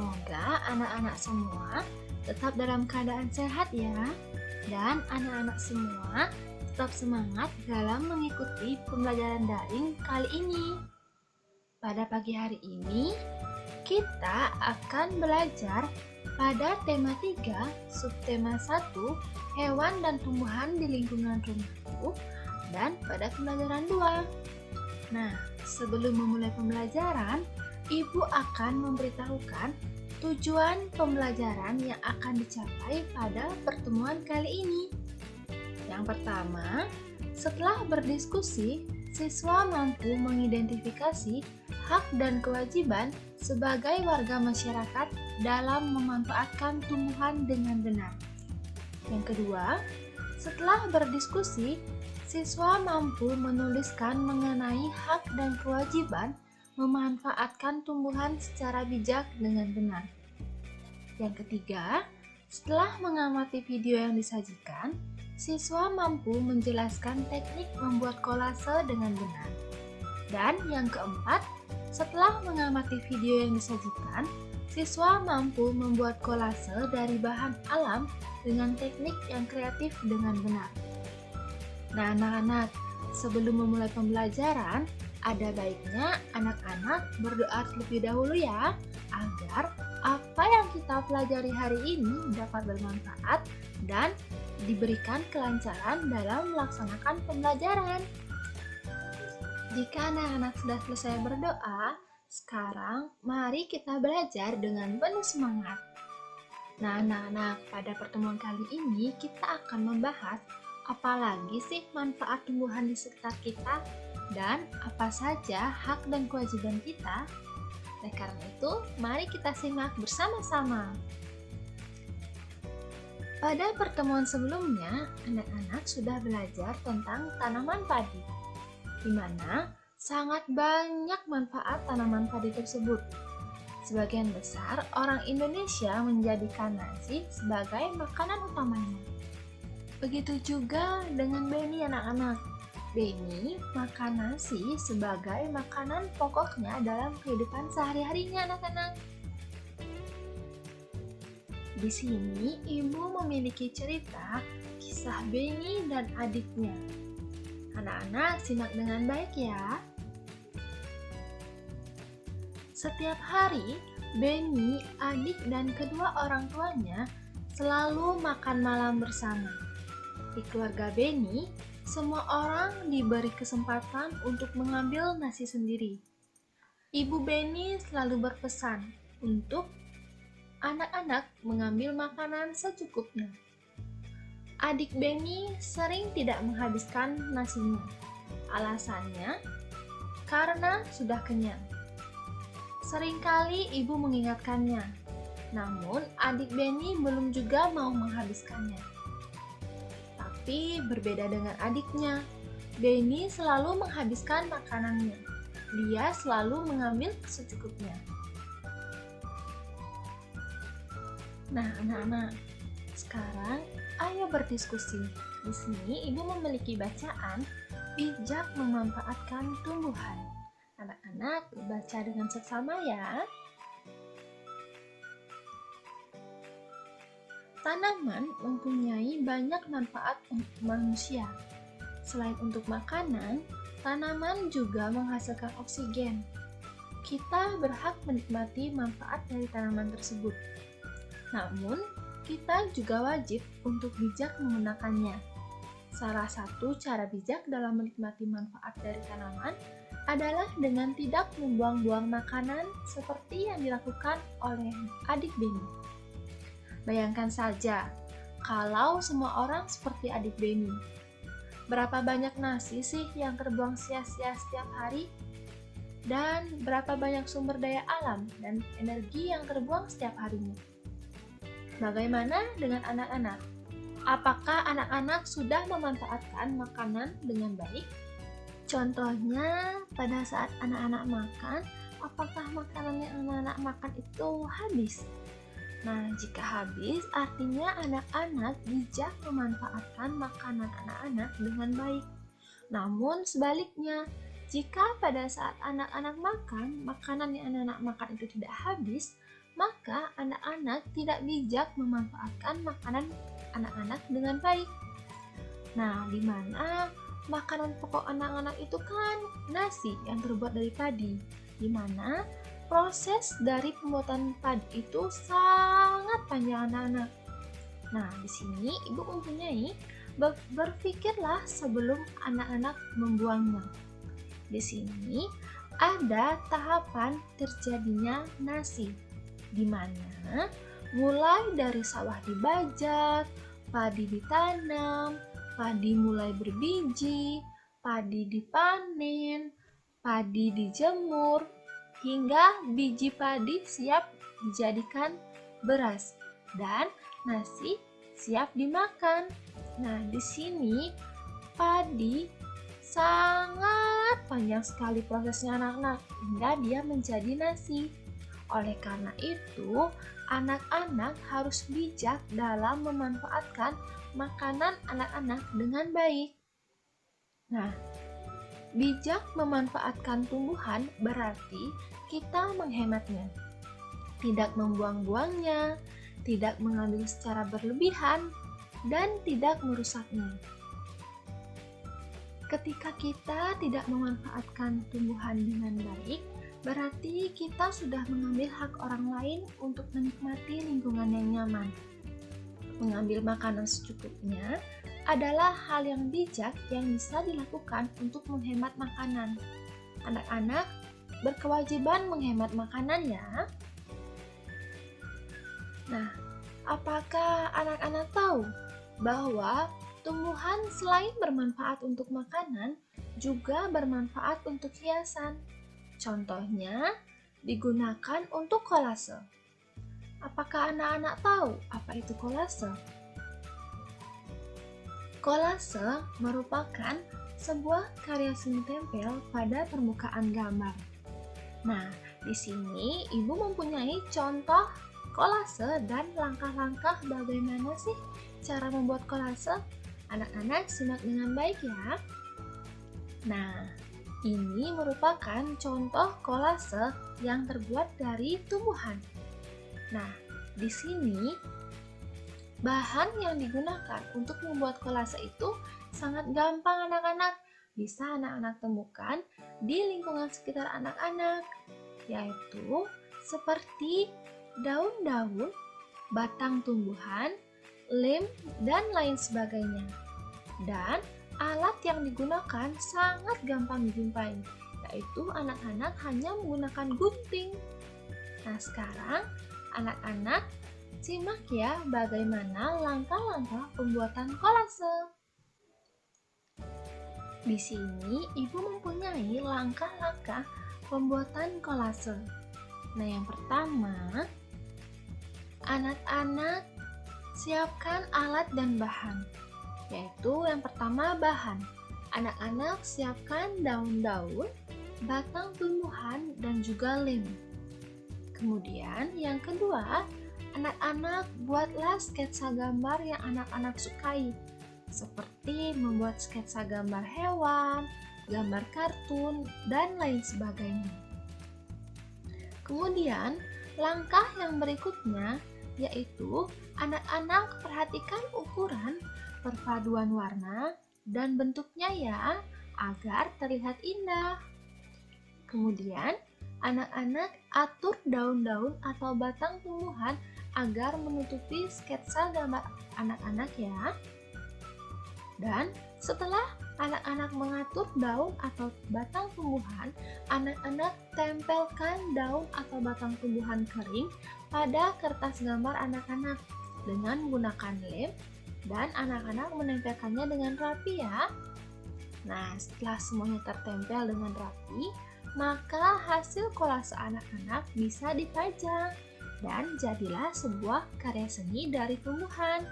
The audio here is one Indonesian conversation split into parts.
Semoga anak-anak semua tetap dalam keadaan sehat ya. Dan anak-anak semua tetap semangat dalam mengikuti pembelajaran daring kali ini. Pada pagi hari ini, kita akan belajar pada tema 3, subtema 1, hewan dan tumbuhan di lingkungan rumahku, dan pada pembelajaran 2. Nah, sebelum memulai pembelajaran, Ibu akan memberitahukan tujuan pembelajaran yang akan dicapai pada pertemuan kali ini. Yang pertama, setelah berdiskusi, siswa mampu mengidentifikasi hak dan kewajiban sebagai warga masyarakat dalam memanfaatkan tumbuhan dengan benar. Yang kedua, setelah berdiskusi, siswa mampu menuliskan mengenai hak dan kewajiban memanfaatkan tumbuhan secara bijak dengan benar. Yang ketiga, setelah mengamati video yang disajikan, siswa mampu menjelaskan teknik membuat kolase dengan benar. Dan yang keempat, setelah mengamati video yang disajikan, siswa mampu membuat kolase dari bahan alam dengan teknik yang kreatif dengan benar. Nah, anak-anak, sebelum memulai pembelajaran, ada baiknya anak-anak berdoa terlebih dahulu ya, agar apa yang kita pelajari hari ini dapat bermanfaat dan diberikan kelancaran dalam melaksanakan pembelajaran. Jika anak-anak sudah selesai berdoa, sekarang mari kita belajar dengan penuh semangat. Nah, anak-anak, pada pertemuan kali ini kita akan membahas apalagi sih manfaat tumbuhan di sekitar kita dan apa saja hak dan kewajiban kita. Oleh karena itu, mari kita simak bersama-sama. Pada pertemuan sebelumnya, anak-anak sudah belajar tentang tanaman padi, di mana sangat banyak manfaat tanaman padi tersebut. Sebagian besar orang Indonesia menjadikan nasi sebagai makanan utamanya. Begitu juga dengan beni anak-anak. Beni makan nasi sebagai makanan pokoknya dalam kehidupan sehari-harinya anak-anak. Di sini ibu memiliki cerita kisah Beni dan adiknya. Anak-anak simak dengan baik ya. Setiap hari, Beni, adik dan kedua orang tuanya selalu makan malam bersama. Di keluarga Beni, semua orang diberi kesempatan untuk mengambil nasi sendiri. Ibu Beni selalu berpesan untuk anak-anak mengambil makanan secukupnya. Adik Beni sering tidak menghabiskan nasinya. Alasannya, karena sudah kenyang. Seringkali ibu mengingatkannya, namun adik Beni belum juga mau menghabiskannya. Tapi berbeda dengan adiknya, Beni selalu menghabiskan makanannya. Dia selalu mengambil secukupnya. Nah, anak-anak, sekarang ayo berdiskusi. Di sini ibu memiliki bacaan bijak memanfaatkan tumbuhan. Anak-anak baca dengan seksama ya. Tanaman mempunyai banyak manfaat untuk manusia. Selain untuk makanan, tanaman juga menghasilkan oksigen. Kita berhak menikmati manfaat dari tanaman tersebut. Namun, kita juga wajib untuk bijak menggunakannya. Salah satu cara bijak dalam menikmati manfaat dari tanaman adalah dengan tidak membuang-buang makanan seperti yang dilakukan oleh adik Beni. Bayangkan saja, kalau semua orang seperti adik Beni. Berapa banyak nasi sih yang terbuang sia-sia setiap hari? Dan berapa banyak sumber daya alam dan energi yang terbuang setiap harinya? Bagaimana dengan anak-anak? Apakah anak-anak sudah memanfaatkan makanan dengan baik? Contohnya, pada saat anak-anak makan, apakah makanan yang anak-anak makan itu habis? Nah, jika habis, artinya anak-anak bijak memanfaatkan makanan anak-anak dengan baik. Namun sebaliknya, jika pada saat anak-anak makan, makanan yang anak-anak makan itu tidak habis, maka anak-anak tidak bijak memanfaatkan makanan anak-anak dengan baik. Nah, di mana makanan pokok anak-anak itu kan nasi yang terbuat dari padi, di mana proses dari pembuatan padi itu sangat panjang anak-anak. Nah, di sini ibu mempunyai berpikirlah sebelum anak-anak membuangnya. Di sini ada tahapan terjadinya nasi, di mana mulai dari sawah dibajak, padi ditanam, padi mulai berbiji, padi dipanen, padi dijemur, hingga biji padi siap dijadikan beras dan nasi siap dimakan. Nah, di sini padi sangat panjang sekali prosesnya anak-anak hingga dia menjadi nasi. Oleh karena itu, anak-anak harus bijak dalam memanfaatkan makanan anak-anak dengan baik. Nah, bijak memanfaatkan tumbuhan berarti kita menghematnya, tidak membuang-buangnya, tidak mengambil secara berlebihan, dan tidak merusaknya. Ketika kita tidak memanfaatkan tumbuhan dengan baik, berarti kita sudah mengambil hak orang lain untuk menikmati lingkungan yang nyaman. Mengambil makanan secukupnya adalah hal yang bijak yang bisa dilakukan untuk menghemat makanan. Anak-anak berkewajiban menghemat makanan ya. Nah, apakah anak-anak tahu bahwa tumbuhan selain bermanfaat untuk makanan, juga bermanfaat untuk hiasan? Contohnya, digunakan untuk kolase. Apakah anak-anak tahu apa itu kolase? Kolase merupakan sebuah karya seni tempel pada permukaan gambar. Nah, di sini ibu mempunyai contoh kolase dan langkah-langkah bagaimana sih cara membuat kolase. Anak-anak simak dengan baik ya. Nah, ini merupakan contoh kolase yang terbuat dari tumbuhan. Nah, di sini bahan yang digunakan untuk membuat kolase itu sangat gampang anak-anak. Bisa anak-anak temukan di lingkungan sekitar anak-anak, yaitu seperti daun-daun, batang tumbuhan, lem, dan lain sebagainya. Dan alat yang digunakan sangat gampang dijumpai, yaitu anak-anak hanya menggunakan gunting. Nah, sekarang anak-anak simak ya bagaimana langkah-langkah pembuatan kolase. Di sini ibu mempunyai langkah-langkah pembuatan kolase. Nah, yang pertama, anak-anak siapkan alat dan bahan. Yaitu yang pertama bahan. Anak-anak siapkan daun-daun, batang tumbuhan, dan juga lem. Kemudian yang kedua, anak-anak buatlah sketsa gambar yang anak-anak sukai, seperti membuat sketsa gambar hewan, gambar kartun, dan lain sebagainya. Kemudian, langkah yang berikutnya yaitu anak-anak perhatikan ukuran, perpaduan warna, dan bentuknya ya, agar terlihat indah. Kemudian, anak-anak atur daun-daun atau batang tumbuhan agar menutupi sketsa gambar anak-anak ya. Dan setelah anak-anak mengatur daun atau batang tumbuhan, anak-anak tempelkan daun atau batang tumbuhan kering pada kertas gambar anak-anak dengan menggunakan lem, dan anak-anak menempelkannya dengan rapi ya. Nah, setelah semuanya tertempel dengan rapi, maka hasil kolase anak-anak bisa dipajang dan jadilah sebuah karya seni dari tumbuhan.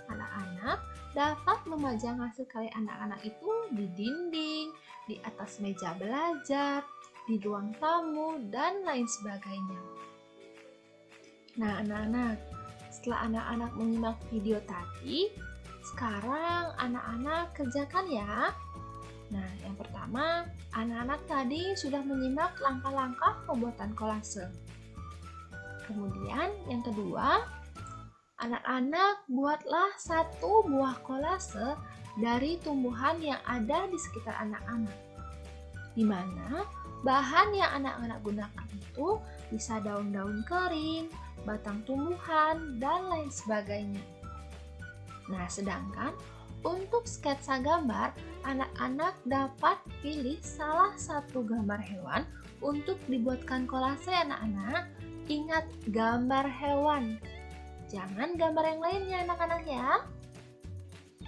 Anak-anak dapat memajang hasil karya anak-anak itu di dinding, di atas meja belajar, di ruang tamu, dan lain sebagainya. Nah, anak-anak, setelah anak-anak menyimak video tadi, sekarang anak-anak kerjakan ya. Nah, yang pertama, anak-anak tadi sudah menyimak langkah-langkah pembuatan kolase. Kemudian yang kedua, anak-anak buatlah satu buah kolase dari tumbuhan yang ada di sekitar anak-anak, di mana bahan yang anak-anak gunakan itu bisa daun-daun kering, batang tumbuhan, dan lain sebagainya. Nah, sedangkan untuk sketsa gambar, anak-anak dapat pilih salah satu gambar hewan untuk dibuatkan kolase anak-anak. Ingat, gambar hewan. Jangan gambar yang lainnya anak-anak ya.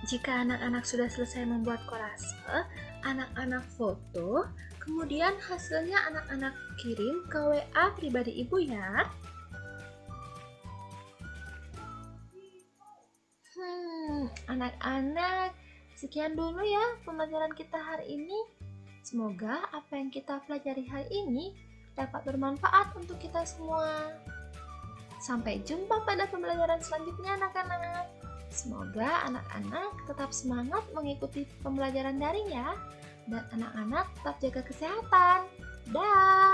Jika anak-anak sudah selesai membuat kolase, anak-anak foto, kemudian hasilnya anak-anak kirim ke WA pribadi ibu ya. Anak-anak, sekian dulu ya pembelajaran kita hari ini. Semoga apa yang kita pelajari hari ini dapat bermanfaat untuk kita semua. Sampai jumpa pada pembelajaran selanjutnya anak-anak. Semoga anak-anak tetap semangat mengikuti pembelajaran daring ya. Dan anak-anak tetap jaga kesehatan. Dah.